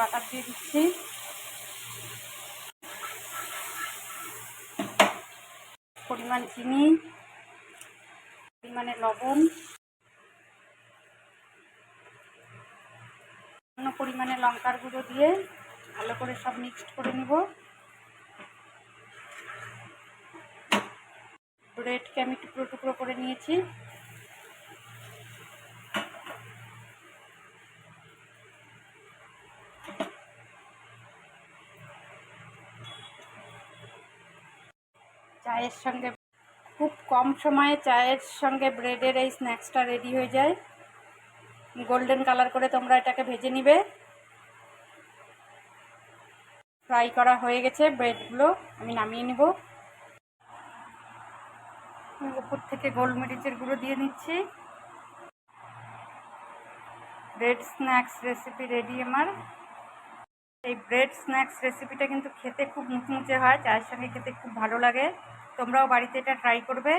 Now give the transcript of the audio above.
Butter দিয়ে দিচ্ছি, পরিমাণ চিনি, পরিমাণে লবণ, পরিমাণে লঙ্কার গুঁড়ো দিয়ে ভালো করে সব মিক্সড করে নিব। ব্রেডকে আমি টুকরো টুকরো করে নিয়েছি। চায়ের সঙ্গে খুব কম সময়ে চায়ের সঙ্গে ব্রেডের এই স্ন্যাক্সটা রেডি হয়ে যায়। গোল্ডেন কালার করে তোমরা এটাকে ভেজে নিবে। ফ্রাই করা হয়ে গেছে ব্রেডগুলো, আমি নামিয়ে নিব। উপর থেকে গোলমরিচের গুঁড়ো দিয়ে নিচ্ছি। ব্রেড স্ন্যাক্স রেসিপি রেডি আমার। এই ব্রেড স্ন্যাক্স রেসিপিটা কিন্তু খেতে খুব মুচমুচে হয়, চায়ের সঙ্গে খেতে খুব ভালো লাগে। তোমরাও বাড়িতে এটা ট্রাই করবে।